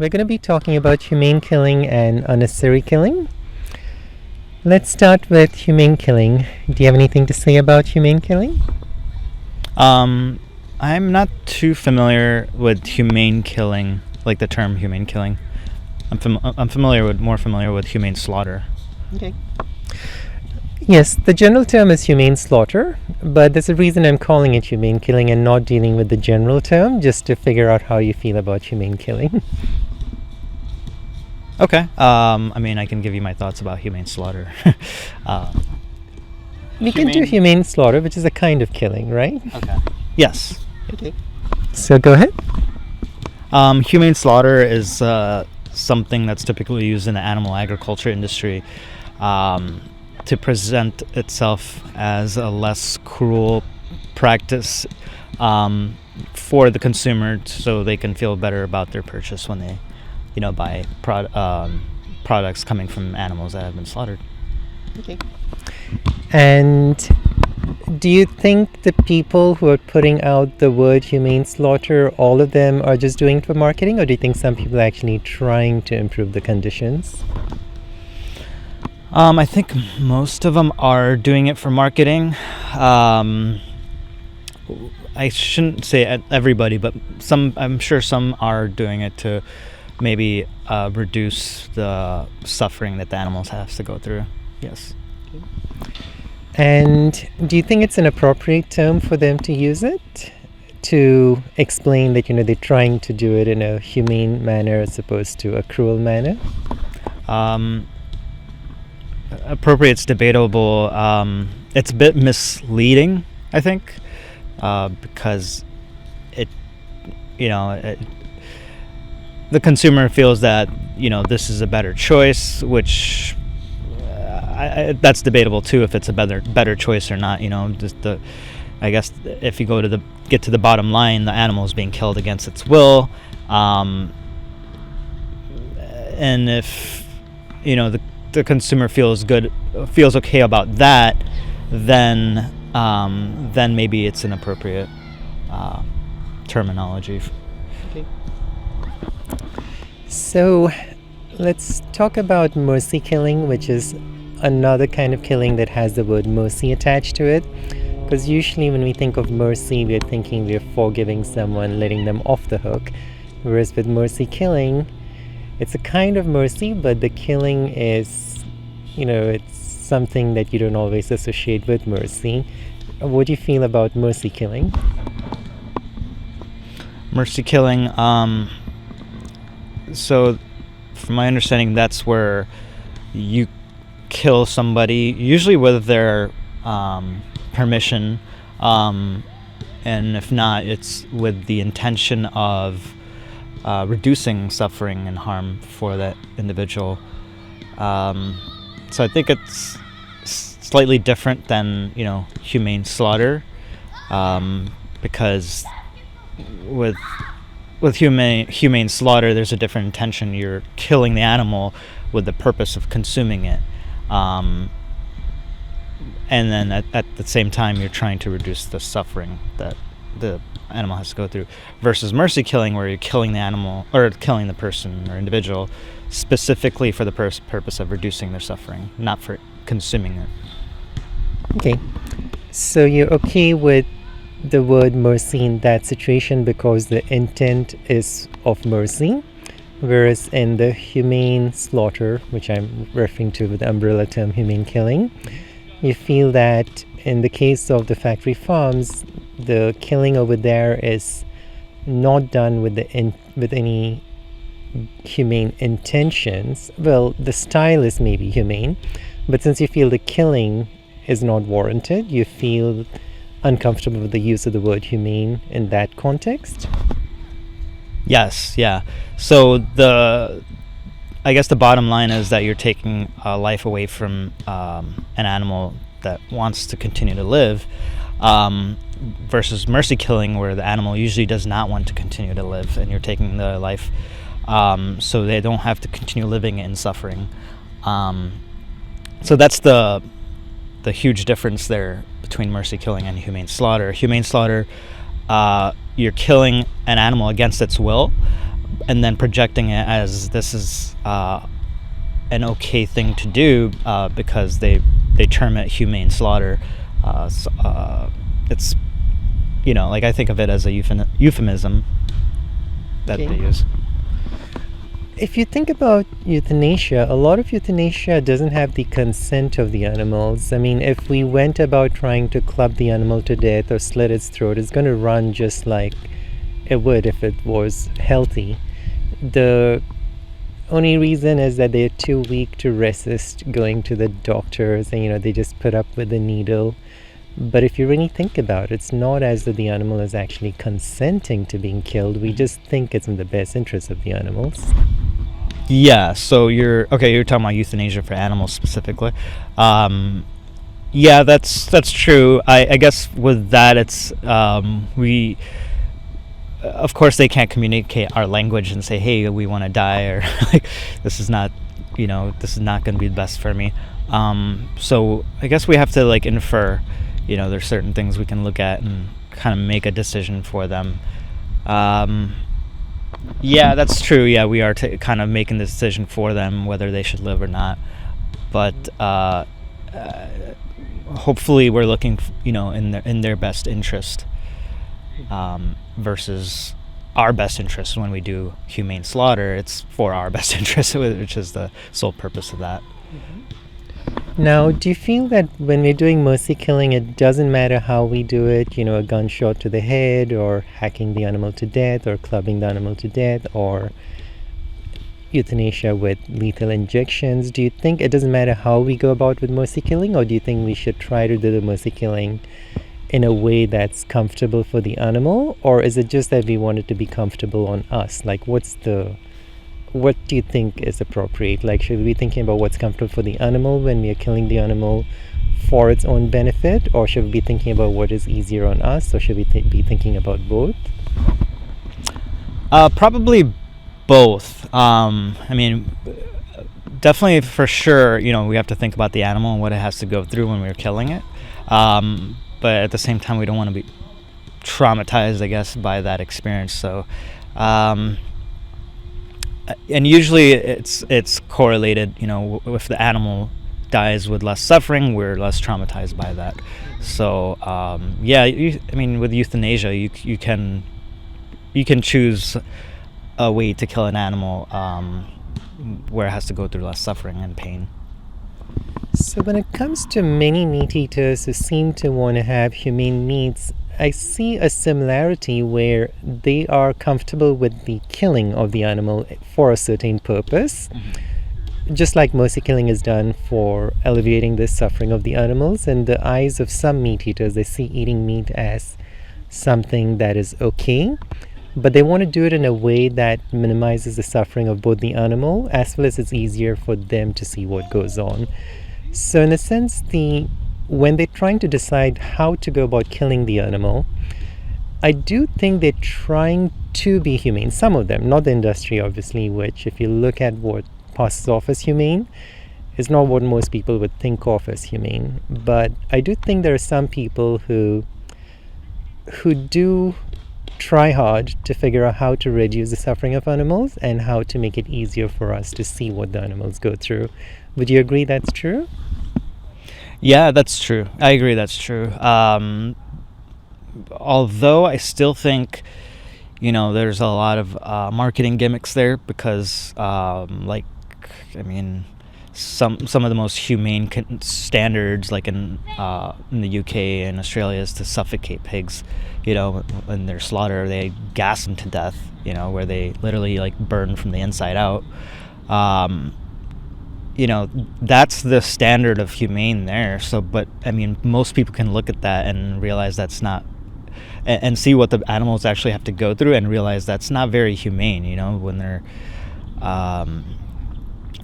We're going to be talking about humane killing and unnecessary killing. Let's start with humane killing. Do you have anything to say about humane killing? I'm not too familiar with humane killing, like the term humane killing. I'm more familiar with humane slaughter. Okay. Yes, the general term is humane slaughter, but there's a reason I'm calling it humane killing and not dealing with the general term, just to figure out how you feel about humane killing. Okay. I can give you my thoughts about humane slaughter. We can do humane slaughter, which is a kind of killing, right? Okay. Yes. Okay. So go ahead. Humane slaughter is something that's typically used in the animal agriculture industry to present itself as a less cruel practice for the consumer, so they can feel better about their purchase when they, buy products coming from animals that have been slaughtered. Okay. And do you think the people who are putting out the word humane slaughter, all of them are just doing it for marketing, or do you think some people are actually trying to improve the conditions? I think most of them are doing it for marketing. I shouldn't say everybody, but I'm sure some are doing it to maybe reduce the suffering that the animals have to go through. Yes. And do you think it's an appropriate term for them to use it to explain that they're trying to do it in a humane manner as opposed to a cruel manner? Appropriate's debatable. It's a bit misleading, I think, because the consumer feels that this is a better choice, which that's debatable too, if it's a better choice or not. I guess if you get to the bottom line, the animal is being killed against its will, and if the consumer feels okay about that, then maybe it's an appropriate terminology. Okay. So let's talk about mercy killing, which is another kind of killing that has the word mercy attached to it. Because usually when we think of mercy, we're thinking we're forgiving someone, letting them off the hook. Whereas with mercy killing, it's a kind of mercy, but the killing is, it's something that you don't always associate with mercy. What do you feel about mercy killing? Mercy killing, so from my understanding, that's where you kill somebody, usually with their permission, and if not, it's with the intention of reducing suffering and harm for that individual. So I think it's slightly different than humane slaughter, because with humane slaughter, there's a different intention. You're killing the animal with the purpose of consuming it, and then at the same time, you're trying to reduce the suffering that the animal has to go through. Versus mercy killing, where you're killing the animal or killing the person or individual specifically for the purpose of reducing their suffering, not for consuming it. Okay, so you're okay with the word mercy in that situation because the intent is of mercy, whereas in the humane slaughter, which I'm referring to with the umbrella term humane killing, you feel that in the case of the factory farms, the killing over there is not done with any humane intentions. Well, the style is maybe humane, but since you feel the killing is not warranted, you feel uncomfortable with the use of the word humane in that context? Yes, yeah. So I guess the bottom line is that you're taking a life away from an animal that wants to continue to live, versus mercy killing, where the animal usually does not want to continue to live, and you're taking the life so they don't have to continue living in suffering. So that's the huge difference there between mercy killing and humane slaughter. Humane slaughter, you're killing an animal against its will, and then projecting it as this is an okay thing to do because they term it humane slaughter. It's, like I think of it as a euphemism that they use. If you think about euthanasia, a lot of euthanasia doesn't have the consent of the animals. I mean, if we went about trying to club the animal to death or slit its throat, it's going to run just like it would if it was healthy. The only reason is that they're too weak to resist going to the doctors, and they just put up with the needle. But if you really think about it, it's not as though the animal is actually consenting to being killed. We just think it's in the best interest of the animals. Yeah, so you're talking about euthanasia for animals specifically. Yeah, that's true. I guess with that, it's we, of course, they can't communicate our language and say, hey, we want to die, or like, this is not going to be the best for me. So I guess we have to like infer, there's certain things we can look at and kind of make a decision for them. Yeah, that's true. Yeah, we are kind of making the decision for them whether they should live or not. But hopefully, we're looking, in their best interest, versus our best interest. When we do humane slaughter, it's for our best interest, which is the sole purpose of that. Now, do you feel that when we're doing mercy killing, it doesn't matter how we do it, a gunshot to the head, or hacking the animal to death, or clubbing the animal to death, or euthanasia with lethal injections? Do you think it doesn't matter how we go about with mercy killing, or do you think we should try to do the mercy killing in a way that's comfortable for the animal, or is it just that we want it to be comfortable on us? Like, what do you think is appropriate? Like, should we be thinking about what's comfortable for the animal when we are killing the animal for its own benefit, or should we be thinking about what is easier on us, or should we be thinking about both? Probably both. I mean, definitely for sure, we have to think about the animal and what it has to go through when we're killing it. But at the same time, we don't want to be traumatized, I guess, by that experience. So, and usually it's correlated, if the animal dies with less suffering, we're less traumatized by that. So with euthanasia, you can choose a way to kill an animal where it has to go through less suffering and pain. So when it comes to many meat eaters who seem to want to have humane meats, I see a similarity where they are comfortable with the killing of the animal for a certain purpose. Mm-hmm. Just like mercy killing is done for alleviating the suffering of the animals. In the eyes of some meat eaters, they see eating meat as something that is okay, but they want to do it in a way that minimizes the suffering of both the animal as well as it's easier for them to see what goes on. So in a sense, when they're trying to decide how to go about killing the animal, I do think they're trying to be humane. Some of them, not the industry obviously, which if you look at what passes off as humane, is not what most people would think of as humane. But I do think there are some people who do try hard to figure out how to reduce the suffering of animals and how to make it easier for us to see what the animals go through. Would you agree that's true? Yeah, that's true. I agree that's true. Although I still think, there's a lot of marketing gimmicks there because, some of the most humane standards, like in the UK and Australia, is to suffocate pigs. In their slaughter, they gas them to death. Where they literally burn from the inside out. That's the standard of humane there. So, but most people can look at that and realize that's not, and see what the animals actually have to go through and realize that's not very humane.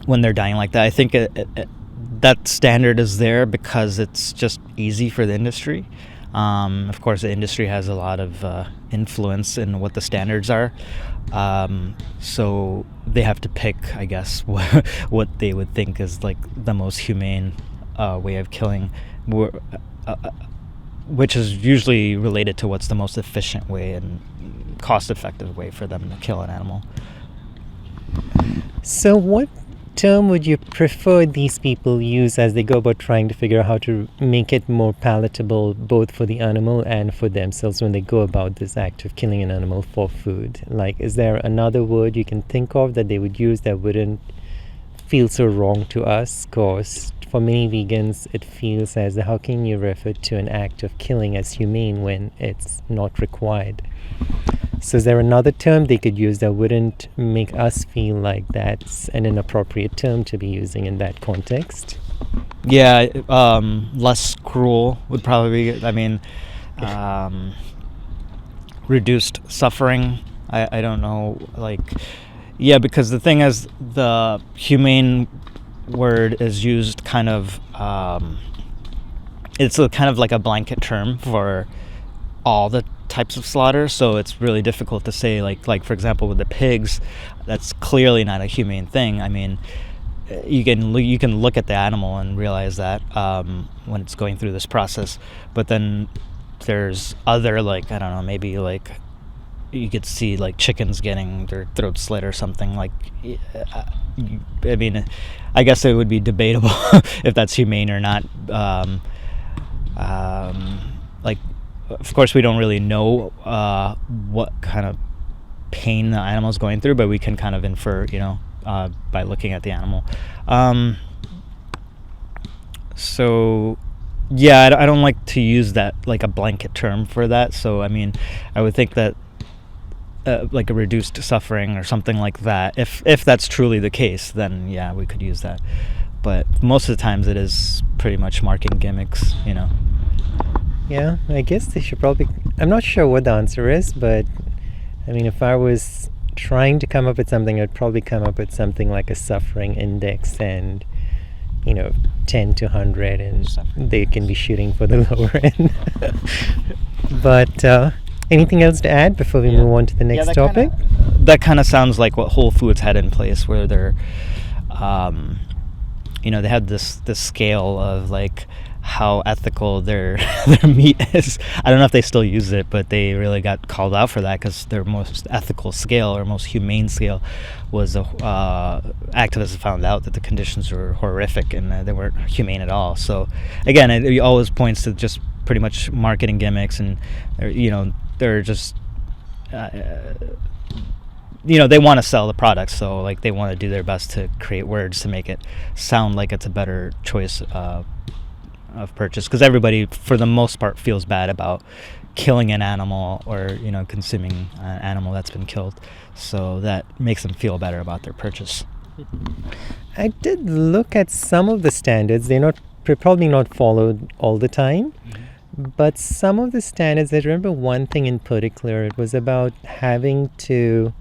When they're dying like that. I think that standard is there because it's just easy for the industry. Of course, the industry has a lot of influence in what the standards are. So they have to pick, I guess, what they would think is the most humane way of killing, which is usually related to what's the most efficient way and cost-effective way for them to kill an animal. So, what term would you prefer these people use as they go about trying to figure out how to make it more palatable both for the animal and for themselves when they go about this act of killing an animal for food? Like, is there another word you can think of that they would use that wouldn't feel so wrong to us? Because for many vegans, it feels as how can you refer to an act of killing as humane when it's not required? So is there another term they could use that wouldn't make us feel like that's an inappropriate term to be using in that context? Yeah, less cruel would probably be, I mean, reduced suffering. I don't know, like, yeah, because the thing is, the humane word is used kind of, it's kind of like a blanket term for all the types of slaughter, so it's really difficult to say, like for example with the pigs, that's clearly not a humane thing. I mean, you can look at the animal and realize that when it's going through this process, but then there's other, like, I don't know, maybe like you could see like chickens getting their throat slit or something. Like, I mean, I guess it would be debatable if that's humane or not. Like, of course, we don't really know what kind of pain the animal's going through, but we can kind of infer, by looking at the animal. So, yeah, I don't like to use that like a blanket term for that. So, I mean, I would think that like a reduced suffering or something like that. If that's truly the case, then yeah, we could use that. But most of the times, it is pretty much marketing gimmicks, Yeah, I guess they should probably. I'm not sure what the answer is, but I mean, if I was trying to come up with something, I'd probably come up with something like a suffering index and, 10 to 100, and they can be shooting for the lower end. But anything else to add before we move on to the next topic? That kind of sounds like what Whole Foods had in place, where they're, they had this scale of like how ethical their meat is. I don't know if they still use it, but they really got called out for that because their most ethical scale or most humane scale was activists found out that the conditions were horrific and they weren't humane at all. So again, it always points to just pretty much marketing gimmicks, and they're just they want to sell the product, so like they want to do their best to create words to make it sound like it's a better choice of purchase, because everybody for the most part feels bad about killing an animal or consuming an animal that's been killed, so that makes them feel better about their purchase. I did look at some of the standards. They're probably not followed all the time, but some of the standards, I remember one thing in particular. It was about having to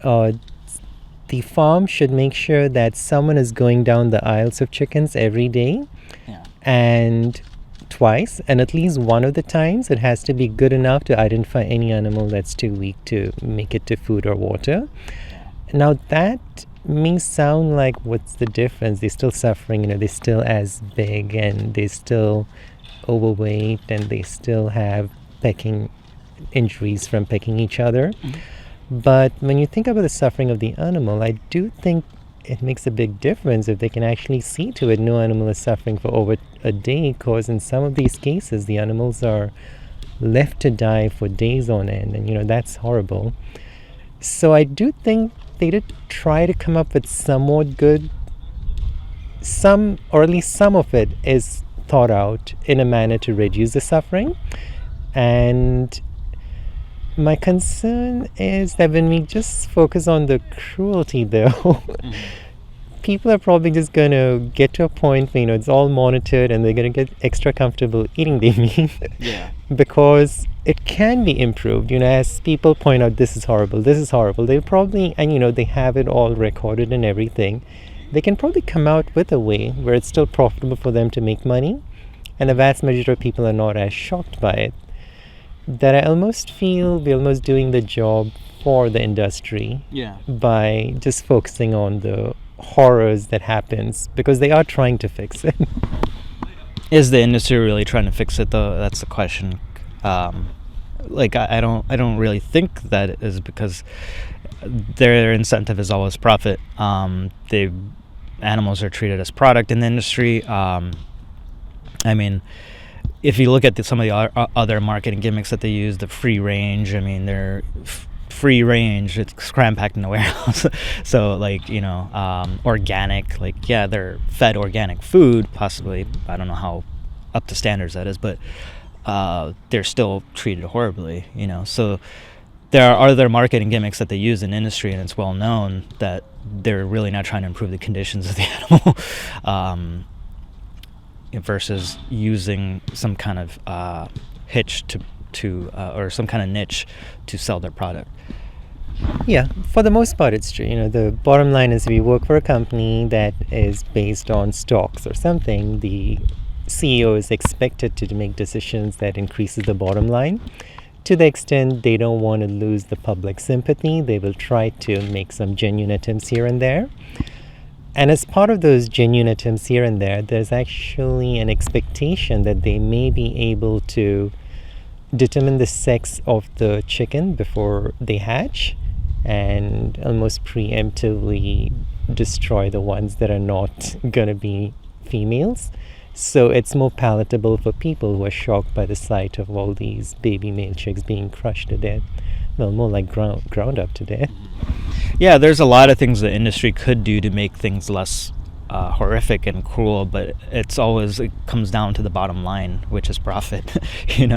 the farm should make sure that someone is going down the aisles of chickens every day. And twice, and at least one of the times it has to be good enough to identify any animal that's too weak to make it to food or water. Now that may sound like, what's the difference? They're still suffering, they're still as big, and they're still overweight, and they still have pecking injuries from pecking each other. But when you think about the suffering of the animal, I do think it makes a big difference if they can actually see to it no animal is suffering for over a day, because in some of these cases the animals are left to die for days on end, and that's horrible. So I do think they did try to come up with somewhat good, or at least some of it is thought out in a manner to reduce the suffering. And my concern is that when we just focus on the cruelty, though, people are probably just going to get to a point where, it's all monitored, and they're going to get extra comfortable eating their meat. Because it can be improved. As people point out, this is horrible, they probably, and they have it all recorded and everything. They can probably come out with a way where it's still profitable for them to make money, and the vast majority of people are not as shocked by it. That I almost feel we're almost doing the job for the industry by just focusing on the horrors that happens, because they are trying to fix it. Is the industry really trying to fix it, though? That's the question. I don't really think that it is, because their incentive is always profit. They Animals are treated as product in the industry. I mean, if you look at some of the other marketing gimmicks that they use, the free range, I mean, they're free range, it's cram packed in a warehouse. So, like, organic, like, yeah, they're fed organic food, possibly. I don't know how up to standards that is, but they're still treated horribly, So there are other marketing gimmicks that they use in industry, and it's well known that they're really not trying to improve the conditions of the animal. Versus using some kind of hitch to or some kind of niche to sell their product. Yeah, for the most part, it's true. The bottom line is we work for a company that is based on stocks or something. The CEO is expected to make decisions that increases the bottom line. To the extent they don't want to lose the public sympathy, they will try to make some genuine attempts here and there. And as part of those genuine attempts here and there, there's actually an expectation that they may be able to determine the sex of the chicken before they hatch and almost preemptively destroy the ones that are not going to be females. So it's more palatable for people who are shocked by the sight of all these baby male chicks being crushed to death. Well, more like ground up to death. Yeah, there's a lot of things the industry could do to make things less horrific and cruel, but it comes down to the bottom line, which is profit.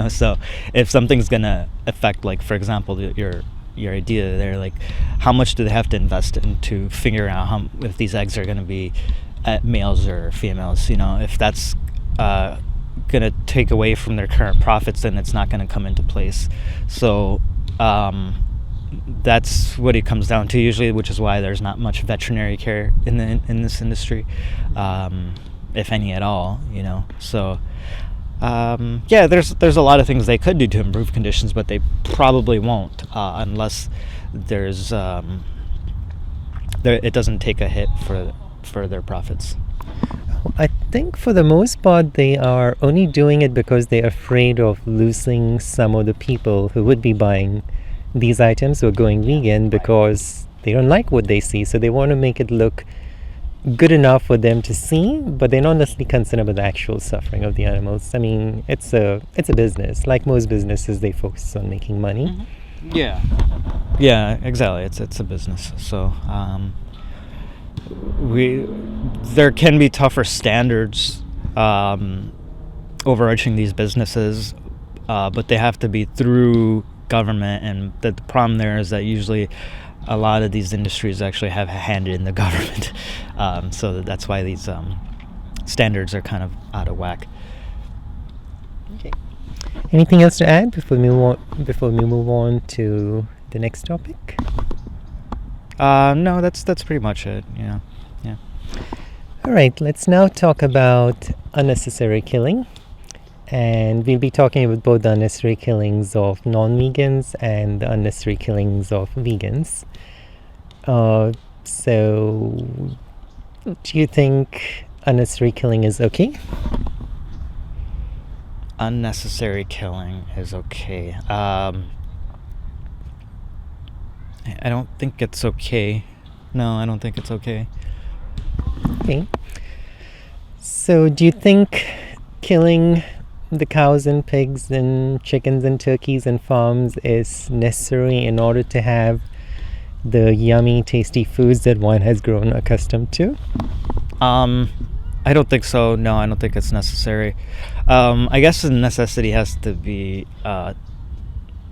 So if something's gonna affect, like, for example, your idea there, like, how much do they have to invest into figuring out if these eggs are gonna be males or females? If that's gonna take away from their current profits, then it's not gonna come into place. So that's what it comes down to usually, which is why there's not much veterinary care in this industry, if any at all. So yeah, there's a lot of things they could do to improve conditions, but they probably won't unless there's it doesn't take a hit for their profits. I think for the most part they are only doing it because they're afraid of losing some of the people who would be buying these items who are going vegan, because they don't like what they see, so they want to make it look good enough for them to see, but they're not necessarily concerned about the actual suffering of the animals. I mean, it's a business. Like most businesses, they focus on making money. Mm-hmm. Yeah, exactly. It's a business. So there can be tougher standards overarching these businesses, but they have to be through government, and the problem there is that usually a lot of these industries actually have a hand in the government, so that's why these standards are kind of out of whack. Okay. Anything else to add before we move on to the next topic? No, that's pretty much it. Yeah. All right, let's now talk about unnecessary killing. And we'll be talking about both the unnecessary killings of non-vegans and the unnecessary killings of vegans. So, do you think unnecessary killing is okay? Unnecessary killing is okay. I don't think it's okay. No, I don't think it's okay. Okay. So, do you think killing the cows and pigs and chickens and turkeys and farms is necessary in order to have the yummy, tasty foods that one has grown accustomed to? I don't think so. No, I don't think it's necessary. I guess the necessity has to be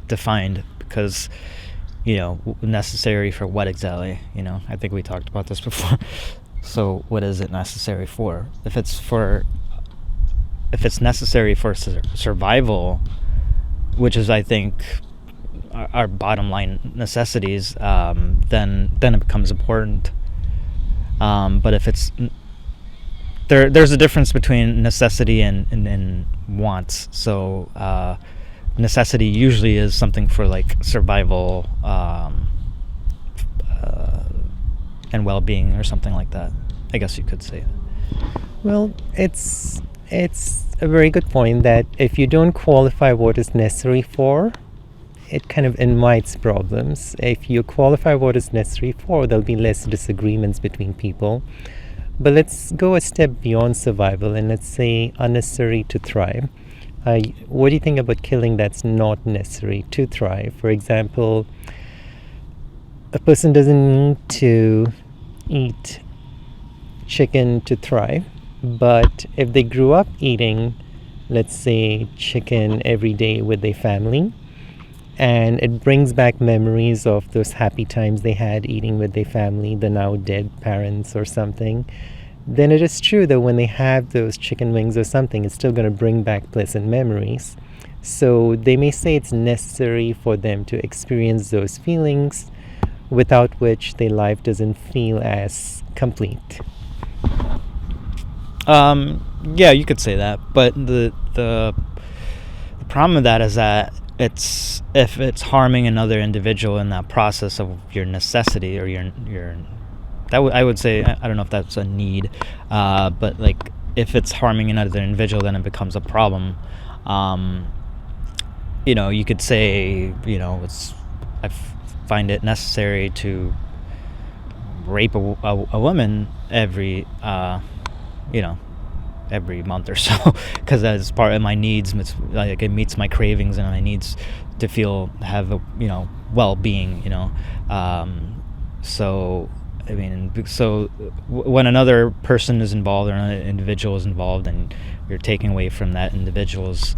defined, because necessary for what exactly? I think we talked about this before. So what is it necessary for? If it's necessary for survival, which is, I think, our bottom line necessities, then it becomes important. But if it's there's a difference between necessity and wants. So necessity usually is something for, like, survival and well-being or something like that. I guess you could say that. Well, it's a very good point that if you don't qualify what is necessary for it kind of invites problems. If you qualify what is necessary for, there'll be less disagreements between people. But let's go a step beyond survival and let's say unnecessary to thrive. What do you think about killing that's not necessary to thrive? For example, a person doesn't need to eat chicken to thrive, but if they grew up eating, let's say, chicken every day with their family, and it brings back memories of those happy times they had eating with their family, the now dead parents or something, then it is true that when they have those chicken wings or something, it's still going to bring back pleasant memories. So they may say it's necessary for them to experience those feelings, without which their life doesn't feel as complete. Yeah, you could say that, but the problem with that is that if it's harming another individual in that process of your necessity or your I would say, I don't know if that's a need, but like if it's harming another individual, then it becomes a problem. You could say, I find it necessary to rape a woman every month or so, because that's part of my needs. It's like it meets my cravings and my needs to have well-being. So when another person is involved or another individual is involved, and you're taking away from that individual's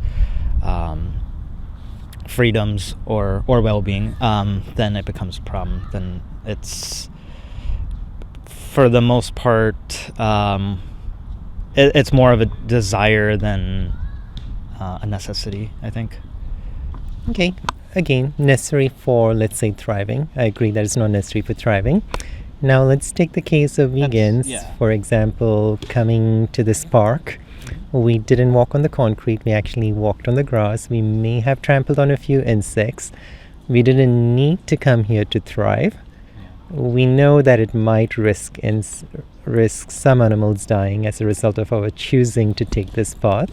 freedoms or well-being, then it becomes a problem. Then it's, for the most part, it's more of a desire than a necessity, I think. Okay, again, necessary for, let's say, thriving. I agree that it's not necessary for thriving. Now let's take the case of vegans. For example, coming to this park, we didn't walk on the concrete, we actually walked on the grass. We may have trampled on a few insects. We didn't need to come here to thrive. We know that it might risk some animals dying as a result of our choosing to take this path,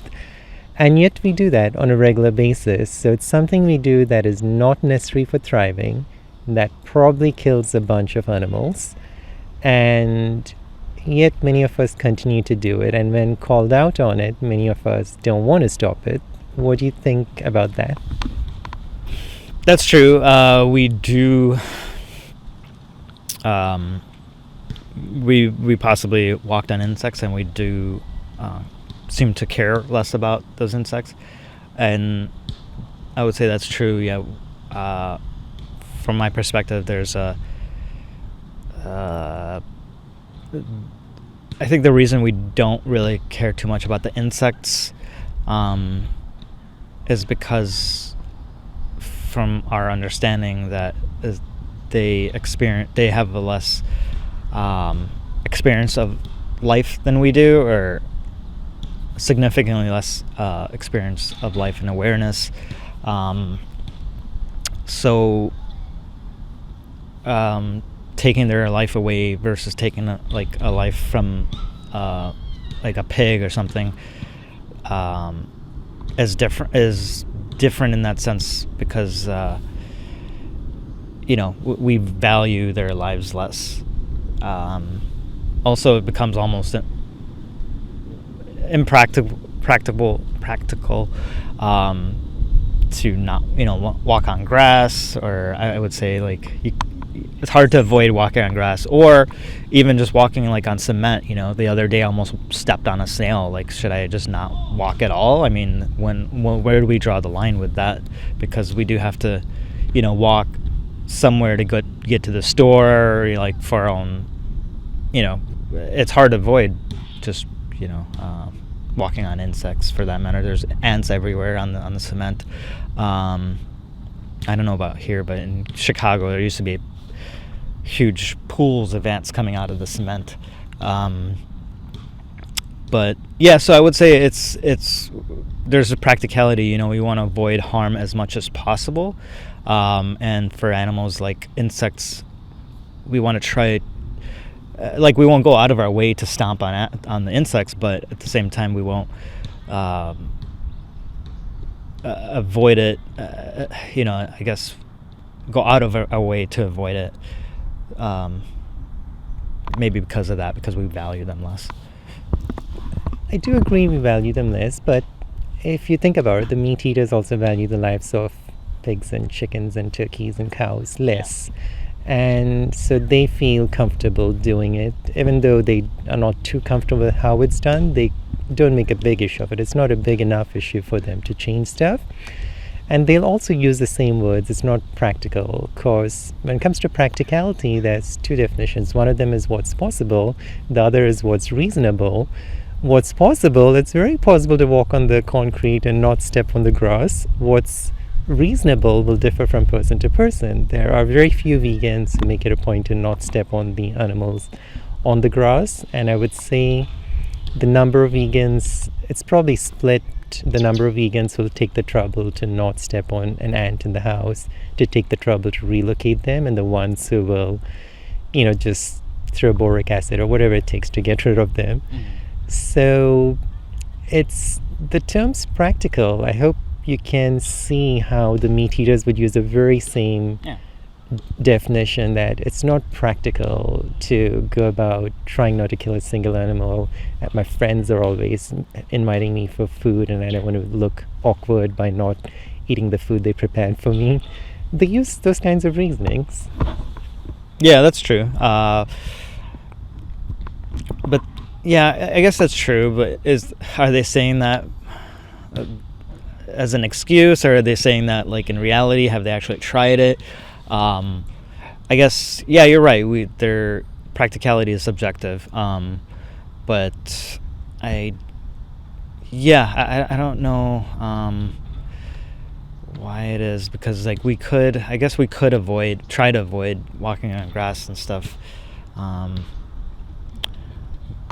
and yet we do that on a regular basis. So it's something we do that is not necessary for thriving, that probably kills a bunch of animals, and yet many of us continue to do it, and when called out on it, many of us don't want to stop it. What do you think about that? That's true. We do we possibly walked on insects, and we do seem to care less about those insects, and I would say that's true. Yeah. From my perspective, there's I think the reason we don't really care too much about the insects is because, from our understanding, that they have a less experience of life than we do, or significantly less experience of life and awareness. So taking their life away versus taking a life from like a pig or something is different in that sense, because we value their lives less. Also, it becomes almost practical to not walk on grass, or I would say it's hard to avoid walking on grass, or even just walking on cement. The other day I almost stepped on a snail. Should I just not walk at all? I mean, where do we draw the line with that? Because we do have to walk somewhere to get to the store, for our own, it's hard to avoid just walking on insects, for that matter. There's ants everywhere on the cement. I don't know about here, but in Chicago there used to be huge pools of ants coming out of the cement. But yeah, so I would say there's a practicality. We want to avoid harm as much as possible, and for animals like insects, we want to try. We won't go out of our way to stomp on the insects, but at the same time we won't avoid it. I guess go out of our way to avoid it. Maybe because of that, because we value them less. I do agree we value them less, but if you think about it, the meat eaters also value the lives of pigs and chickens and turkeys and cows less. And so they feel comfortable doing it. Even though they are not too comfortable with how it's done, they don't make a big issue of it. It's not a big enough issue for them to change stuff. And they'll also use the same words. It's not practical, because when it comes to practicality, there's two definitions. One of them is what's possible. The other is what's reasonable. What's possible, it's very possible to walk on the concrete and not step on the grass. What's reasonable will differ from person to person. There are very few vegans who make it a point to not step on the animals on the grass. And I would say the number of vegans, it's probably split. The number of vegans who will take the trouble to not step on an ant in the house, to take the trouble to relocate them, and the ones who will, just throw boric acid or whatever it takes to get rid of them. So it's the term's practical. I hope you can see how the meat eaters would use the very same definition, that it's not practical to go about trying not to kill a single animal. My friends are always inviting me for food, and I don't want to look awkward by not eating the food they prepared for me. They use those kinds of reasonings. Yeah, that's true. But yeah, I guess that's true. But are they saying that as an excuse, or are they saying that like in reality? Have they actually tried it? I guess, yeah, you're right. Their practicality is subjective. But I don't know why it is, because like we could try to avoid walking on grass and stuff.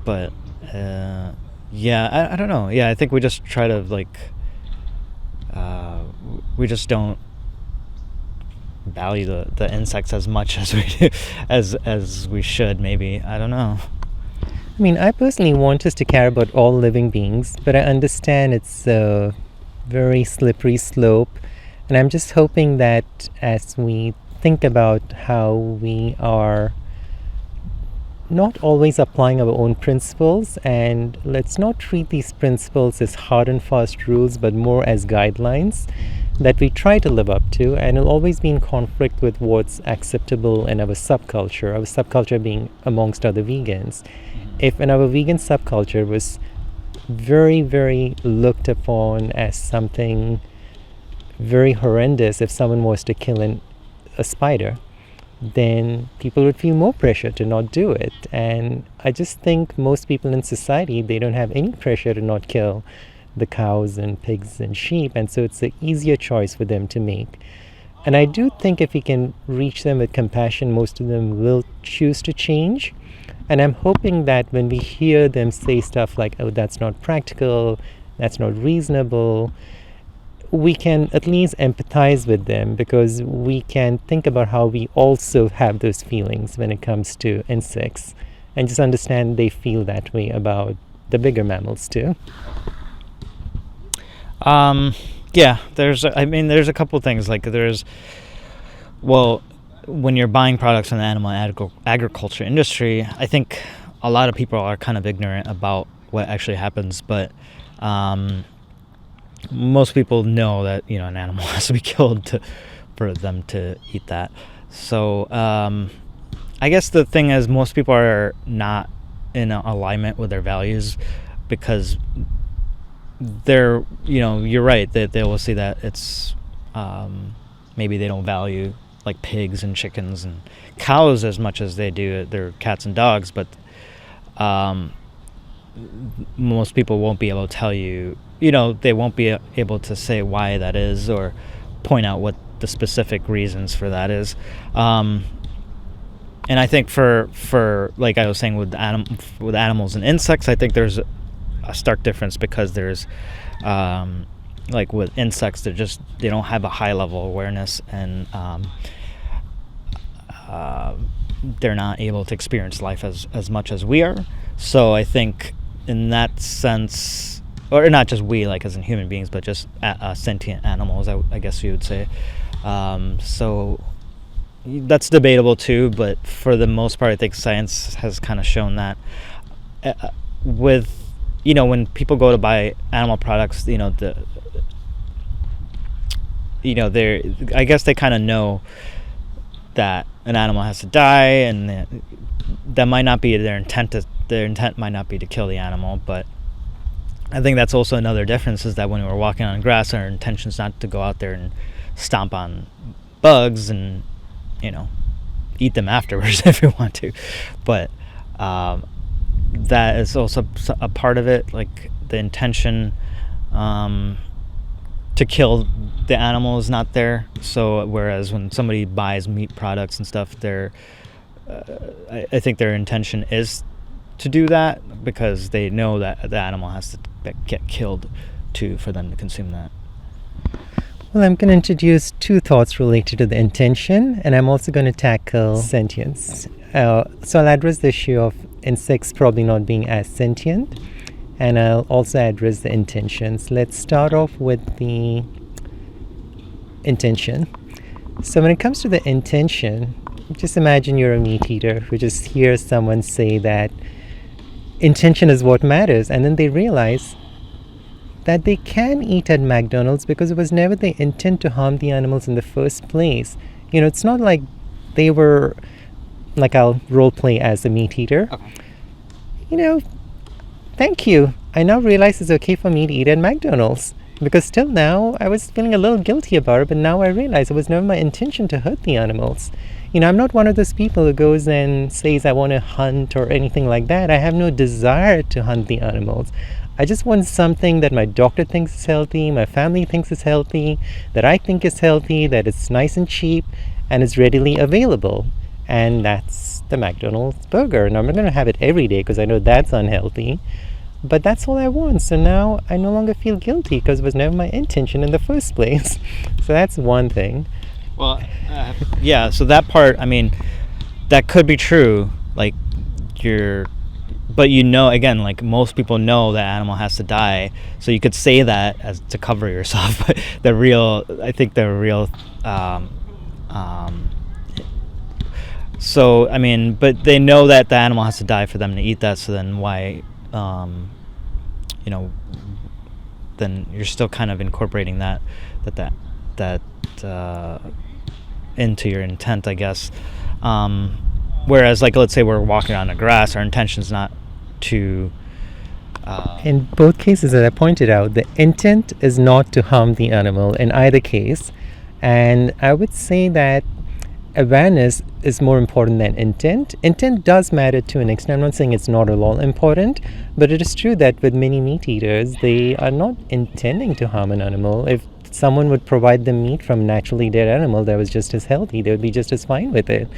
But I don't know. Yeah, I think we just try to we just don't value the insects as much as we do, as we should, maybe. I don't know. I mean, I personally want us to care about all living beings, but I understand it's a very slippery slope, and I'm just hoping that as we think about how we are not always applying our own principles, and let's not treat these principles as hard and fast rules, but more as guidelines that we try to live up to, and it'll always be in conflict with what's acceptable in our subculture being amongst other vegans. If in our vegan subculture was very, very looked upon as something very horrendous if someone was to kill a spider, then people would feel more pressure to not do it. And I just think most people in society, they don't have any pressure to not kill the cows and pigs and sheep, and so it's an easier choice for them to make. And I do think if we can reach them with compassion, most of them will choose to change. And I'm hoping that when we hear them say stuff like, oh, that's not practical, that's not reasonable, we can at least empathize with them, because we can think about how we also have those feelings when it comes to insects, and just understand they feel that way about the bigger mammals too. Yeah, there's a couple of things. Like when you're buying products from the animal agriculture industry, I think a lot of people are kind of ignorant about what actually happens, but most people know that an animal has to be killed for them to eat that. So I guess the thing is, most people are not in alignment with their values, because they're you're right that they will see that it's maybe they don't value like pigs and chickens and cows as much as they do their cats and dogs, but most people won't be able to tell you, they won't be able to say why that is, or point out what the specific reasons for that is. And I think for like I was saying with animals and insects, I think there's a stark difference, because there's like with insects, they don't have a high level awareness, and they're not able to experience life as much as we are. So I think in that sense, or not just we, like as in human beings, but just sentient animals, I guess you would say. So that's debatable too, but for the most part, I think science has kind of shown that with, when people go to buy animal products, I guess they kind of know that an animal has to die, and that might not be their intent. Their intent might not be to kill the animal, but I think that's also another difference, is that when we're walking on grass, our intention is not to go out there and stomp on bugs and eat them afterwards if we want to, but that is also a part of it, like the intention to kill the animal is not there. So whereas when somebody buys meat products and stuff, I think their intention is to do that because they know that the animal has to get killed for them to consume that. Well, I'm going to introduce two thoughts related to the intention, and I'm also going to tackle sentience. So I'll address the issue of insects probably not being as sentient, and I'll also address the intentions. Let's start off with the intention. So when it comes to the intention, just imagine you're a meat eater who just hears someone say that intention is what matters, and then they realize that they can eat at McDonald's because it was never their intent to harm the animals in the first place. It's not like they were, like, I'll role play as a meat eater. Okay. Thank you. I now realize it's okay for me to eat at McDonald's, because till now I was feeling a little guilty about it, but now I realize it was never my intention to hurt the animals. I'm not one of those people who goes and says I want to hunt or anything like that. I have no desire to hunt the animals. I just want something that my doctor thinks is healthy, my family thinks is healthy, that I think is healthy, that it's nice and cheap, and is readily available. And that's the McDonald's burger. And I'm not going to have it every day because I know that's unhealthy. But that's all I want. So now I no longer feel guilty because it was never my intention in the first place. So that's one thing. Well, yeah, so that part, that could be true. Like, but again, like most people know that animal has to die, so you could say that as to cover yourself. But but they know that the animal has to die for them to eat that. So then why, then you're still kind of incorporating that into your intent, I guess. Whereas, like, let's say we're walking on the grass, our intention is not to... In both cases that I pointed out, the intent is not to harm the animal in either case. And I would say that awareness is more important than intent. Intent does matter to an extent. I'm not saying it's not at all important, but it is true that with many meat eaters, they are not intending to harm an animal. If someone would provide them meat from a naturally dead animal that was just as healthy, they would be just as fine with it.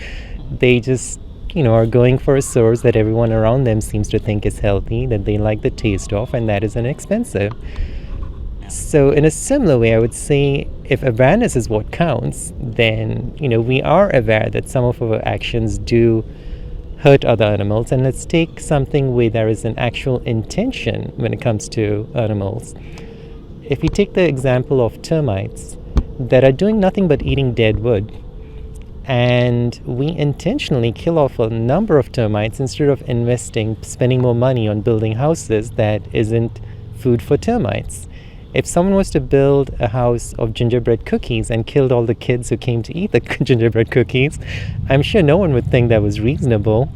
They just, are going for a source that everyone around them seems to think is healthy, that they like the taste of, and that is inexpensive. So in a similar way, I would say if awareness is what counts, then, we are aware that some of our actions do hurt other animals. And let's take something where there is an actual intention when it comes to animals. If we take the example of termites that are doing nothing but eating dead wood, and we intentionally kill off a number of termites instead of spending more money on building houses that isn't food for termites. If someone was to build a house of gingerbread cookies and killed all the kids who came to eat the gingerbread cookies, I'm sure no one would think that was reasonable.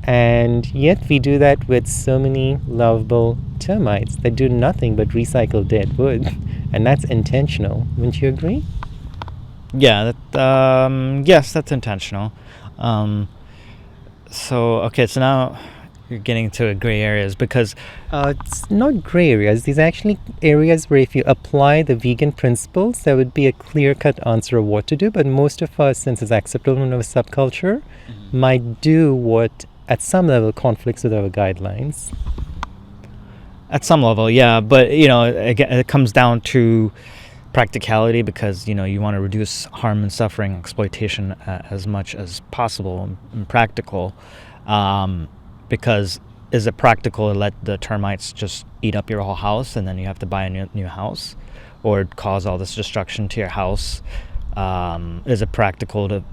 And yet we do that with so many lovable termites that do nothing but recycle dead wood. And that's intentional. Wouldn't you agree? Yeah, yes, that's intentional. So now you're getting to gray areas because... it's not gray areas. These are actually areas where if you apply the vegan principles, there would be a clear-cut answer of what to do. But most of us, since it's acceptable in our subculture, might do what at some level conflicts with our guidelines. At some level, yeah. But, again, it comes down to practicality because, you want to reduce harm and suffering, exploitation as much as possible and practical. Because is it practical to let the termites just eat up your whole house and then you have to buy a new house, or cause all this destruction to your house? Is it practical to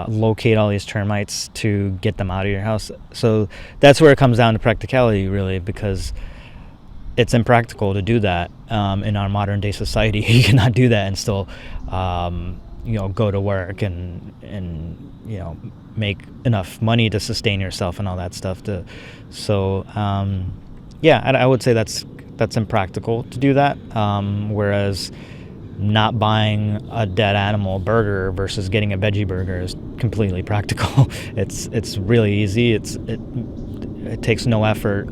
locate all these termites to get them out of your house? So that's where it comes down to practicality, really, because it's impractical to do that in our modern day society. You cannot do that and still go to work and make enough money to sustain yourself and all that stuff. I would say that's impractical to do that. Whereas not buying a dead animal burger versus getting a veggie burger is completely practical. It's really easy. It takes no effort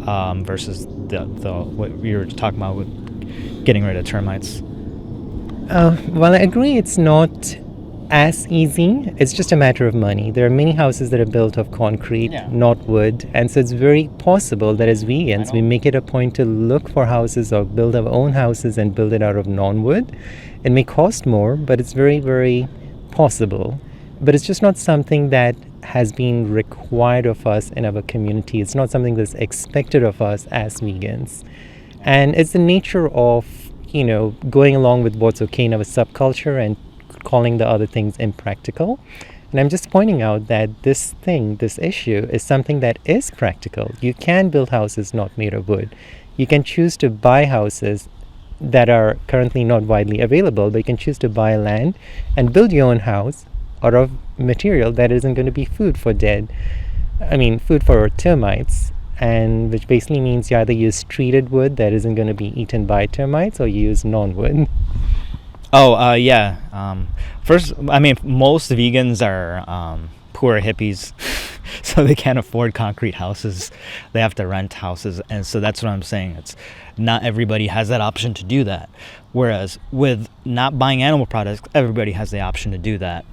versus the what you were talking about with getting rid of termites. Well, I agree it's not as easy. It's just a matter of money. There are many houses that are built of concrete, not wood, and so it's very possible that as vegans we make it a point to look for houses or build our own houses and build it out of non-wood. It may cost more, but it's very, very possible. But it's just not something that has been required of us in our community. It's not something that's expected of us as vegans. And it's the nature of, going along with what's okay in our subculture and calling the other things impractical. And I'm just pointing out that this issue is something that is practical. You can build houses not made of wood. You can choose to buy houses that are currently not widely available, but you can choose to buy land and build your own house out of material that isn't going to be food for termites, and which basically means you either use treated wood that isn't going to be eaten by termites, or you use non-wood. First, most vegans are poor hippies, so they can't afford concrete houses. They have to rent houses, and so that's what I'm saying. It's not everybody has that option to do that. Whereas with not buying animal products, everybody has the option to do that.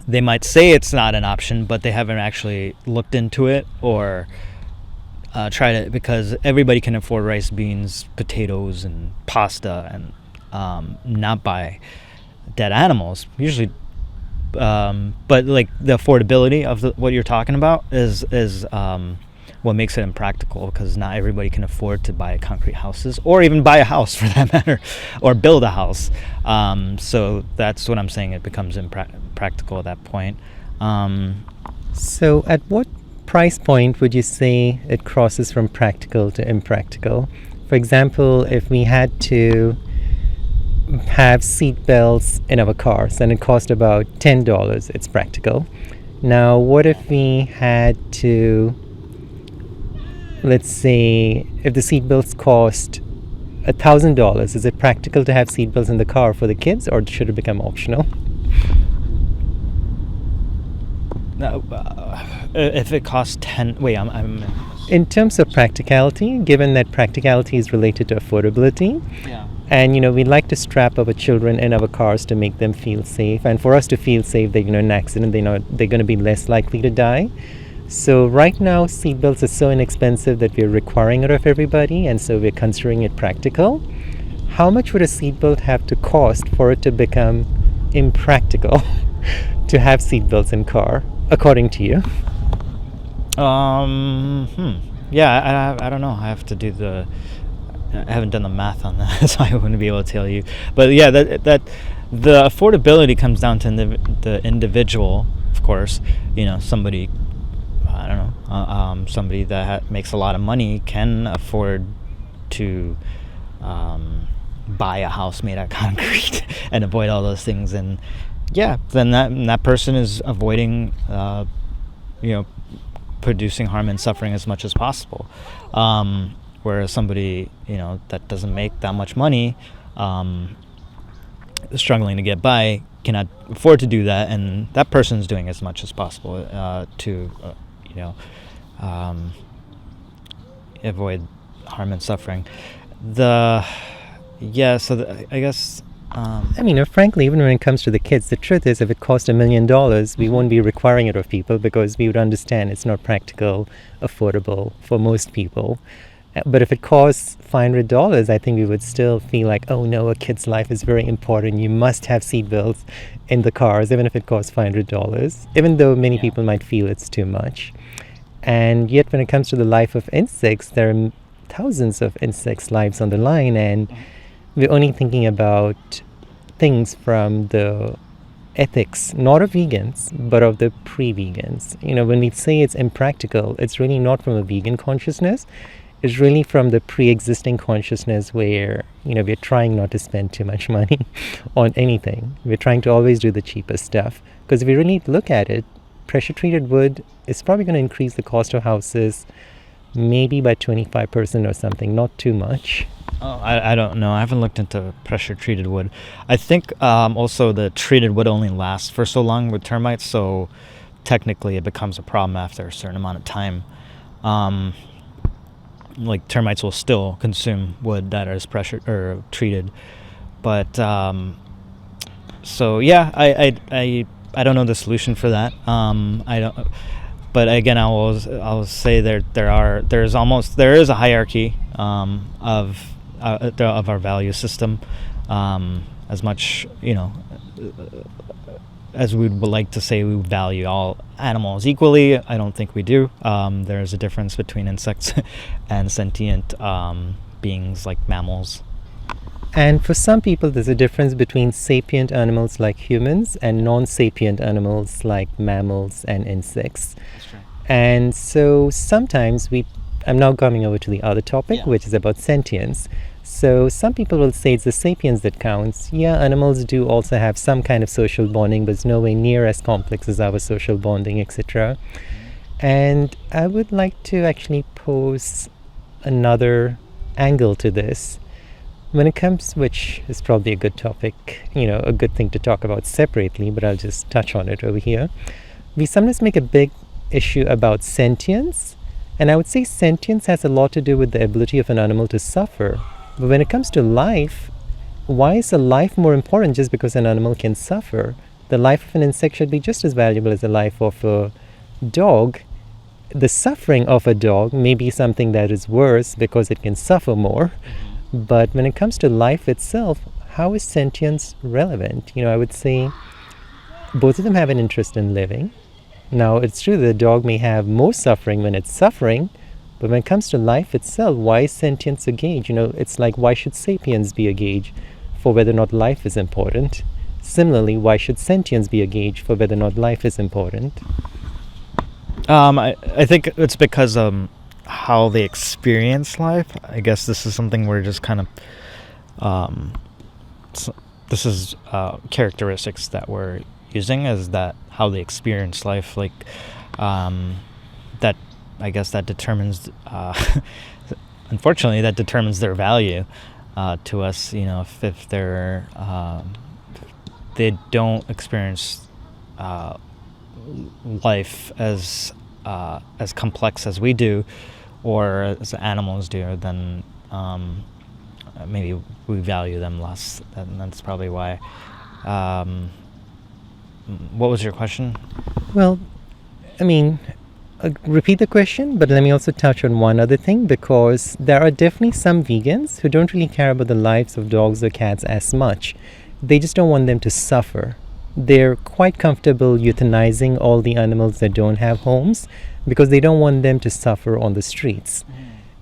They might say it's not an option, but they haven't actually looked into it or tried it, because everybody can afford rice, beans, potatoes, and pasta, and not buy dead animals usually. But like the affordability of what you're talking about is what makes it impractical, because not everybody can afford to buy concrete houses, or even buy a house for that matter, or build a house. So that's what I'm saying. It becomes impractical at that point. So at what price point would you say it crosses from practical to impractical? For example, if we had to have seat belts in our cars and it cost about $10, it's practical. Now, what if we had to, let's say, if the seat belts cost $1,000, is it practical to have seat belts in the car for the kids, or should it become optional? No, if it costs 10, wait, I'm in terms of practicality, given that practicality is related to affordability, and we'd like to strap our children in our cars to make them feel safe, and for us to feel safe, they're in an accident, they're going to be less likely to die. So right now, seatbelts are so inexpensive that we're requiring it of everybody, and so we're considering it practical. How much would a seatbelt have to cost for it to become impractical to have seatbelts in car, according to you? Yeah, I don't know. I haven't done the math on that, so I wouldn't be able to tell you. But yeah, that the affordability comes down to the individual, of course. Somebody, I don't know, somebody that makes a lot of money can afford to buy a house made out of concrete and avoid all those things. And yeah, then that person is avoiding, producing harm and suffering as much as possible. Whereas somebody, that doesn't make that much money, struggling to get by, cannot afford to do that, and that person's doing as much as possible to avoid harm and suffering. I guess. Frankly, even when it comes to the kids, the truth is, if it cost $1 million, we won't be requiring it of people, because we would understand it's not practical, affordable for most people. But if it costs $500, I think we would still feel like, oh no, a kid's life is very important. You must have seatbelts in the cars, even if it costs $500, even though many people might feel it's too much. And yet when it comes to the life of insects, there are thousands of insects' lives on the line, and we're only thinking about things from the ethics, not of vegans, but of the pre-vegans. When we say it's impractical, it's really not from a vegan consciousness. It's really from the pre-existing consciousness where, we're trying not to spend too much money on anything. We're trying to always do the cheapest stuff. Because if we really look at it, pressure-treated wood is probably going to increase the cost of houses maybe by 25% or something, not too much. Oh, I don't know. I haven't looked into pressure-treated wood. I think also the treated wood only lasts for so long with termites, so technically it becomes a problem after a certain amount of time. Like termites will still consume wood that is pressure or treated, but so yeah, I don't know the solution for that. I don't. But again, I will say there is a hierarchy of our value system. As much as we would like to say we value all animals equally, I don't think we do. There is a difference between insects and sentient beings like mammals. And for some people, there's a difference between sapient animals like humans and non-sapient animals like mammals and insects. That's right. And so sometimes I'm now coming over to the other topic, which is about sentience. So some people will say it's the sapiens that counts. Yeah, animals do also have some kind of social bonding, but it's nowhere near as complex as our social bonding, etc. And I would like to actually pose another angle to this. When it comes, which is probably a good topic, a good thing to talk about separately, but I'll just touch on it over here. We sometimes make a big issue about sentience, and I would say sentience has a lot to do with the ability of an animal to suffer. But when it comes to life, why is a life more important just because an animal can suffer? The life of an insect should be just as valuable as the life of a dog. The suffering of a dog may be something that is worse because it can suffer more. But when it comes to life itself, how is sentience relevant? I would say both of them have an interest in living. Now, it's true that the dog may have more suffering when it's suffering, but when it comes to life itself, why is sentience a gauge? It's like, why should sapiens be a gauge for whether or not life is important? Similarly, why should sentience be a gauge for whether or not life is important? I think it's because how they experience life. I guess this is something we're just kind of this is characteristics that we're using, is that how they experience life, like that. I guess that determines unfortunately that determines their value to us. If they're they don't experience life as complex as we do, or as animals do, then maybe we value them less, and that's probably why. What was your question? Well, repeat the question, but let me also touch on one other thing, because there are definitely some vegans who don't really care about the lives of dogs or cats as much. They just don't want them to suffer. They're quite comfortable euthanizing all the animals that don't have homes because they don't want them to suffer on the streets.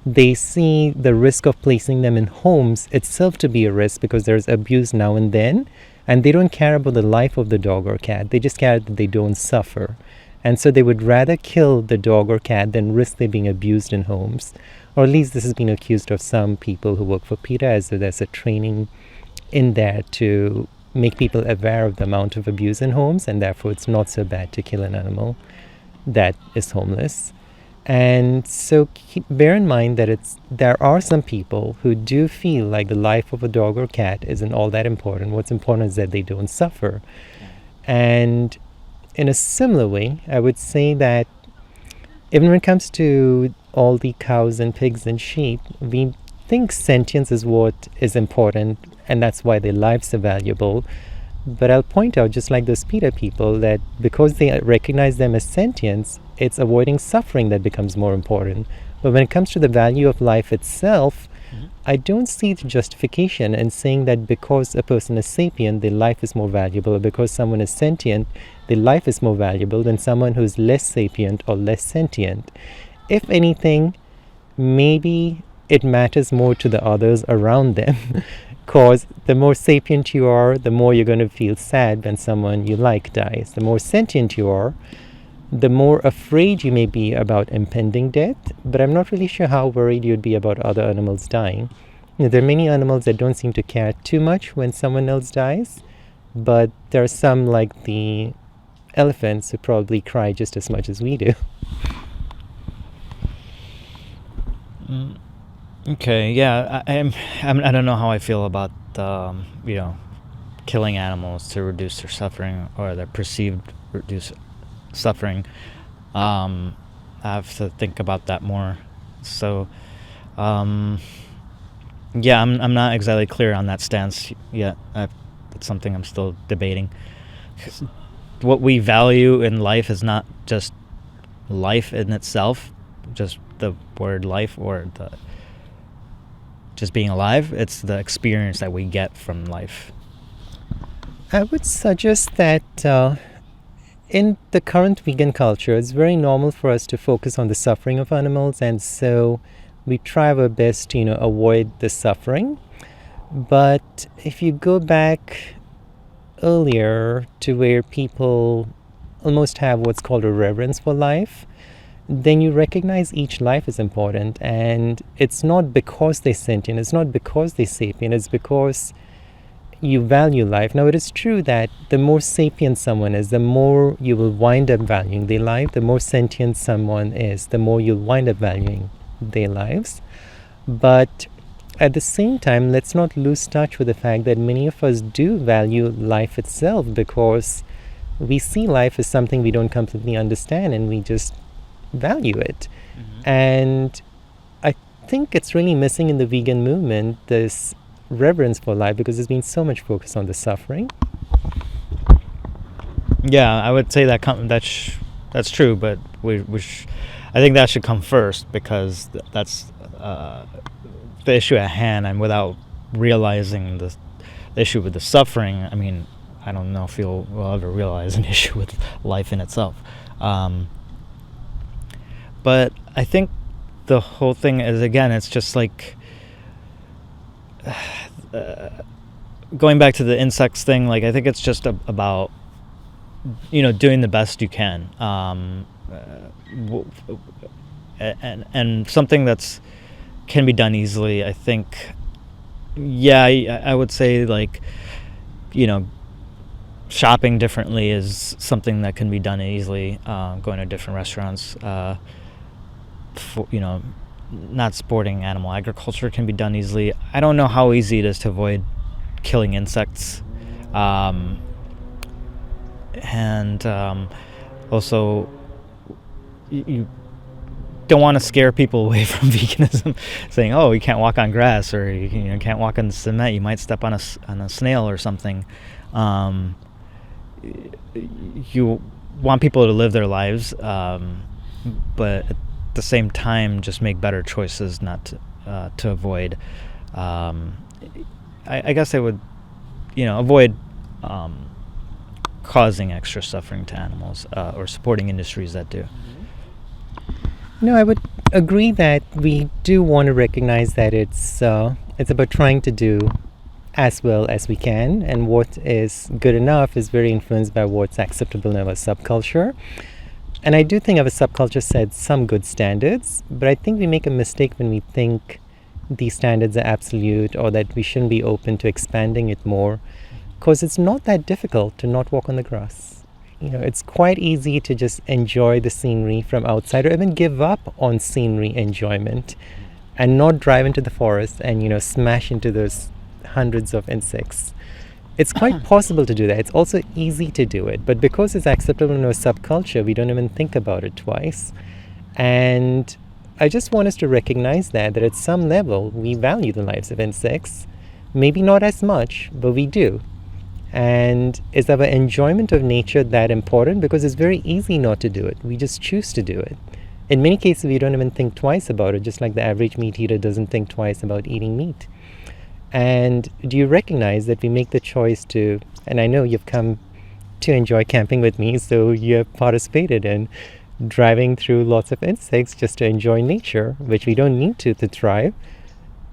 They see the risk of placing them in homes itself to be a risk because there's abuse now and then, and they don't care about the life of the dog or cat. They just care that they don't suffer. And so they would rather kill the dog or cat than risk they being abused in homes. Or at least this has been accused of some people who work for PETA, as though there's a training in there to make people aware of the amount of abuse in homes, and therefore it's not so bad to kill an animal that is homeless. And so bear in mind that there are some people who do feel like the life of a dog or cat isn't all that important. What's important is that they don't suffer. And in a similar way, I would say that even when it comes to all the cows and pigs and sheep, we think sentience is what is important, and that's why their lives are valuable. But I'll point out, just like those PETA people, that because they recognize them as sentience, it's avoiding suffering that becomes more important. But when it comes to the value of life itself, I don't see the justification in saying that because a person is sapient, their life is more valuable, or because someone is sentient, their life is more valuable than someone who's less sapient or less sentient. If anything, maybe it matters more to the others around them. Because the more sapient you are, the more you're going to feel sad when someone you like dies. The more sentient you are, the more afraid you may be about impending death. But I'm not really sure how worried you'd be about other animals dying. There are many animals that don't seem to care too much when someone else dies, but there are some, like the elephants, who probably cry just as much as we do. Okay, yeah, I don't know how I feel about killing animals to reduce their suffering or their perceived reduce suffering. I have to think about that more. So, yeah, I'm not exactly clear on that stance yet. It's something I'm still debating. What we value in life is not just life in itself, just the word life or the just being alive. It's the experience that we get from life. I would suggest that in the current vegan culture, it's very normal for us to focus on the suffering of animals, and so we try our best to, avoid the suffering. But if you go back earlier to where people almost have what's called a reverence for life, then you recognize each life is important, and it's not because they're sentient, it's not because they're sapient, it's because you value life. Now, it is true that the more sapient someone is, the more you will wind up valuing their life. The more sentient someone is, the more you'll wind up valuing their lives. But at the same time, let's not lose touch with the fact that many of us do value life itself, because we see life as something we don't completely understand, and we just value it. And I think it's really missing in the vegan movement, this reverence for life, because there's been so much focus on the suffering. Yeah, I would say that that's true, but I think that should come first, because that's the issue at hand. And without realizing the issue with the suffering, I mean, I don't know if we'll ever realize an issue with life in itself. But I think the whole thing is, again, it's just like going back to the insects thing. Like, I think it's just about doing the best you can, and something that's can be done easily. I think, yeah, I would say, like, shopping differently is something that can be done easily. Going to different restaurants. Not supporting animal agriculture can be done easily. I don't know how easy it is to avoid killing insects. And also, you don't want to scare people away from veganism, saying, "Oh, you can't walk on grass," or you can't walk on cement. You might step on a snail or something. You want people to live their lives, but at the same time, just make better choices, not to avoid. I guess I would, avoid causing extra suffering to animals, or supporting industries that do. I would agree that we do want to recognize that it's about trying to do as well as we can, and what is good enough is very influenced by what's acceptable in our subculture. And I do think our subculture sets some good standards, but I think we make a mistake when we think these standards are absolute, or that we shouldn't be open to expanding it more, because it's not that difficult to not walk on the grass. It's quite easy to just enjoy the scenery from outside, or even give up on scenery enjoyment and not drive into the forest and, smash into those hundreds of insects. It's quite possible to do that. It's also easy to do it. But because it's acceptable in our subculture, we don't even think about it twice. And I just want us to recognize that at some level, we value the lives of insects. Maybe not as much, but we do. And is our enjoyment of nature that important? Because it's very easy not to do it. We just choose to do it. in many cases, we don't even think twice about it, just like the average meat eater doesn't think twice about eating meat. And do you recognize that we make the choice to, and I know you've come to enjoy camping with me, so you have participated in driving through lots of insects just to enjoy nature, which we don't need to thrive.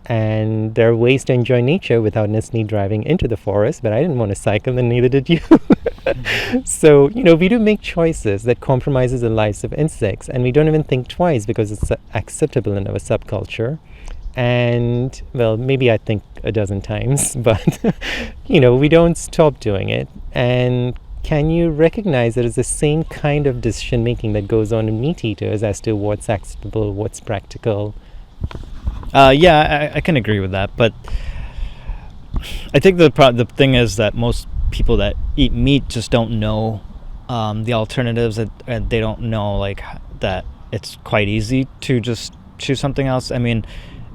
And there are ways to enjoy nature without necessarily driving into the forest, but I didn't want to cycle and neither did you. So, we do make choices that compromises the lives of insects, and we don't even think twice because it's acceptable in our subculture. And, well, maybe I think a dozen times, but, we don't stop doing it. And can you recognize that it's the same kind of decision making that goes on in meat eaters as to what's acceptable, what's practical? Yeah, I can agree with that, but I think the thing is that most people that eat meat just don't know the alternatives, and they don't know that it's quite easy to just choose something else. I mean,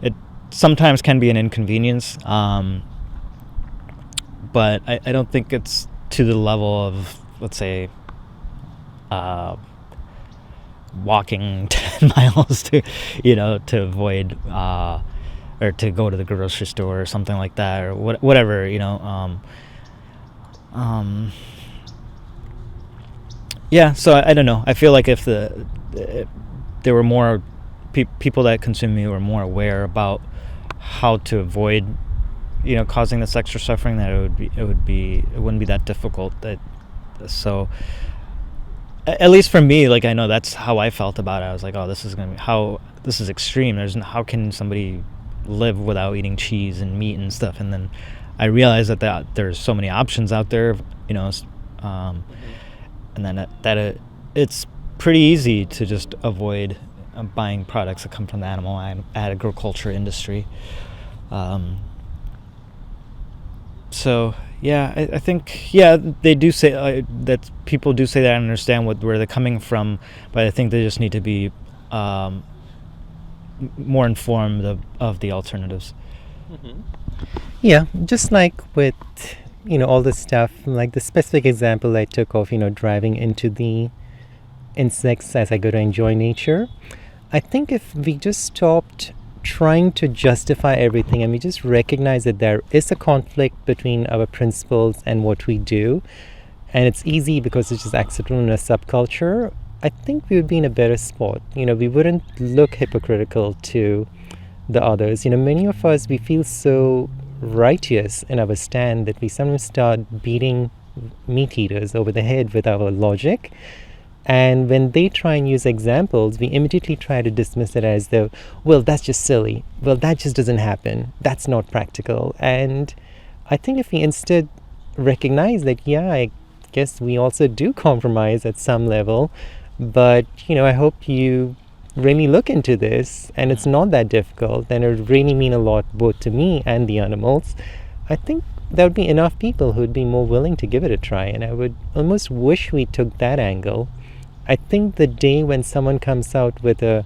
it sometimes can be an inconvenience, but I don't think it's to the level of, let's say, walking 10 miles to avoid or to go to the grocery store or something like that, or whatever. Yeah, so I don't know. I feel like if there were more people that consume meat were more aware about how to avoid causing this extra suffering, that it wouldn't be that difficult. So at least for me, I know that's how I felt about it. I was like, oh, this is extreme. How can somebody live without eating cheese and meat and stuff? And then I realized that there's so many options out there, and then that it's pretty easy to just avoid buying products that come from the animal agriculture industry. So yeah, I think they do say that people do say that. I understand where they're coming from, but I think they just need to be more informed of the alternatives. Mm-hmm. Yeah, just like with all this stuff, like the specific example I took of driving into the insects as I go to enjoy nature. I think if we just stopped trying to justify everything and we just recognize that there is a conflict between our principles and what we do, and it's easy because it's just acceptable in a subculture, I think we would be in a better spot. We wouldn't look hypocritical to the others. Many of us, we feel so righteous in our stand that we sometimes start beating meat eaters over the head with our logic. And when they try and use examples, we immediately try to dismiss it as though, well, that's just silly. Well, that just doesn't happen. That's not practical. And I think if we instead recognize that, I guess we also do compromise at some level, but, I hope you really look into this, and it's not that difficult, and it would really mean a lot both to me and the animals. I think there would be enough people who would be more willing to give it a try, and I would almost wish we took that angle. I think the day when someone comes out with a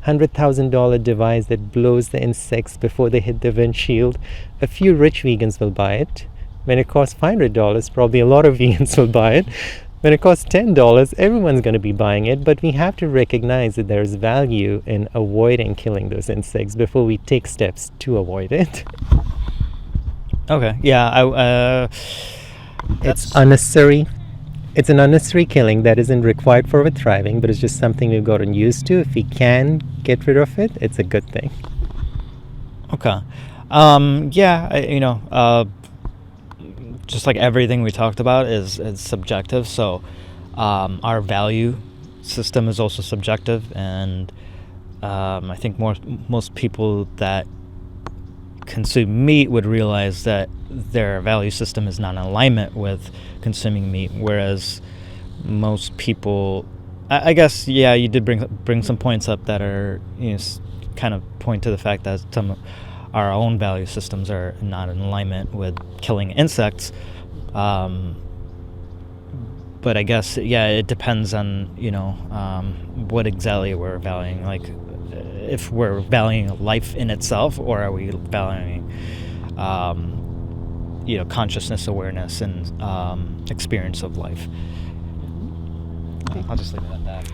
$100,000 device that blows the insects before they hit the windshield, a few rich vegans will buy it. When it costs $500, probably a lot of vegans will buy it. When it costs $10, everyone's going to be buying it, but we have to recognize that there's value in avoiding killing those insects before we take steps to avoid it. Okay, yeah, it's unnecessary. It's an unnecessary killing that isn't required for our thriving, but it's just something we've gotten used to. If we can get rid of it, it's a good thing. Okay. Just like everything we talked about is subjective. So our value system is also subjective, and I think most people that consume meat would realize that their value system is not in alignment with consuming meat, whereas most people, I guess, you did bring some points up that are kind of point to the fact that some of our own value systems are not in alignment with killing insects, but I guess it depends on what exactly we're valuing, like if we're valuing life in itself, or are we valuing consciousness, awareness, and experience of life. I'll just leave it at that.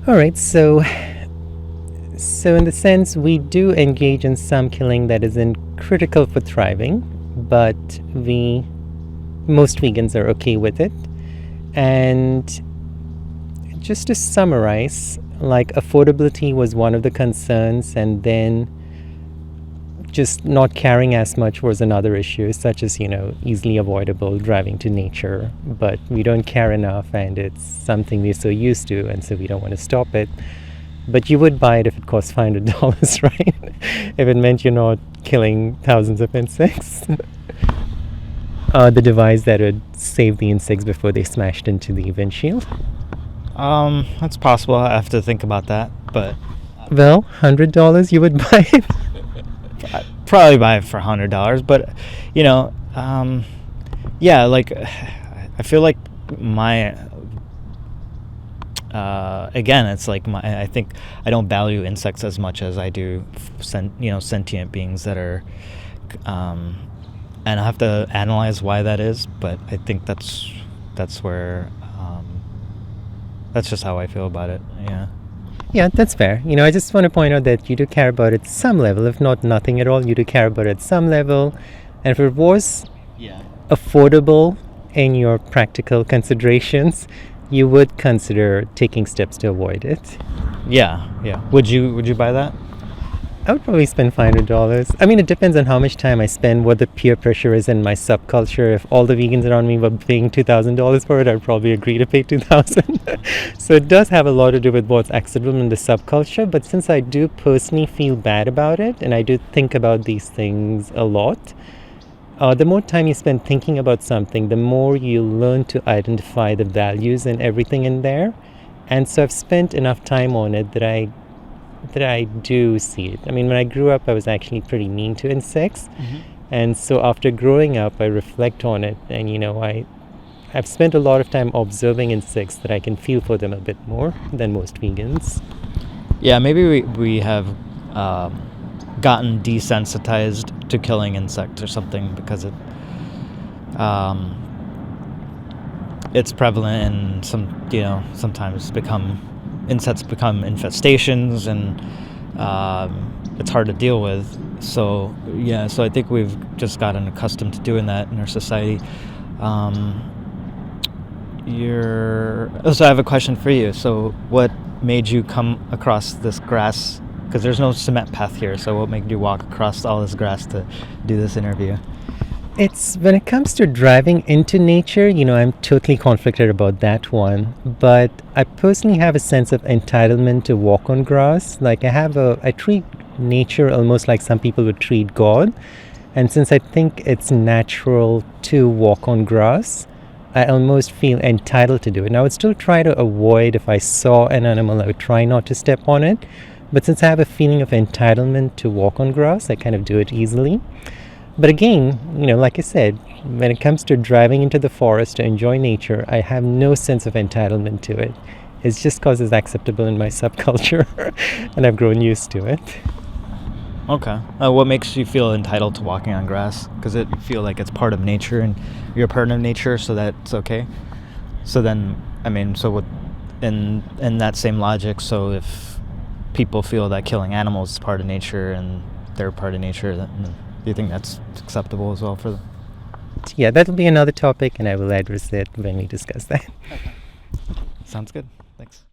All right, so in the sense we do engage in some killing that isn't critical for thriving, but we most vegans are okay with it. And just to summarize, like affordability was one of the concerns, and then just not caring as much was another issue, such as, easily avoidable driving to nature, but we don't care enough and it's something we're so used to, and so we don't want to stop it. But you would buy it if it cost $500, right? If it meant you're not killing thousands of insects. The device that would save the insects before they smashed into the windshield. That's possible. I have to think about that, but Well, $100 you would buy it? I'd probably buy it for $100. But yeah, like I feel like my again, it's like I think I don't value insects as much as I do sentient beings that are and I have to analyze why that is, but I think that's where that's just how I feel about it. Yeah. Yeah, that's fair. I just want to point out that you do care about it some level, if not nothing at all. You do care about it some level, and if it was affordable in your practical considerations, you would consider taking steps to avoid it. Yeah. Would you buy that? I would probably spend $500. I mean, it depends on how much time I spend, what the peer pressure is in my subculture. If all the vegans around me were paying $2,000 for it, I'd probably agree to pay $2,000. So it does have a lot to do with what's acceptable in the subculture. But since I do personally feel bad about it, and I do think about these things a lot, the more time you spend thinking about something, the more you learn to identify the values and everything in there. And so I've spent enough time on it that I do see it. I mean, when I grew up, I was actually pretty mean to insects. Mm-hmm. And so after growing up, I reflect on it. And, I've spent a lot of time observing insects that I can feel for them a bit more than most vegans. Yeah, maybe we have gotten desensitized to killing insects or something because it's prevalent and sometimes insects become infestations, and it's hard to deal with. So I think we've just gotten accustomed to doing that in our society. So I have a question for you. So what made you come across this grass? Because there's no cement path here. So what made you walk across all this grass to do this interview? It's when it comes to driving into nature, I'm totally conflicted about that one. But I personally have a sense of entitlement to walk on grass. Like I treat nature almost like some people would treat God. And since I think it's natural to walk on grass, I almost feel entitled to do it. Now, I would still try to avoid, if I saw an animal, I would try not to step on it. But since I have a feeling of entitlement to walk on grass, I kind of do it easily. But again, like I said, when it comes to driving into the forest to enjoy nature, I have no sense of entitlement to it. It's just because it's acceptable in my subculture and I've grown used to it. Okay. What makes you feel entitled to walking on grass? Because you feel like it's part of nature and you're a part of nature, so that's okay? So then, in that same logic, so if people feel that killing animals is part of nature and they're part of nature, then do you think that's acceptable as well for them? Yeah, that'll be another topic, and I will address it when we discuss that. Okay. Sounds good. Thanks.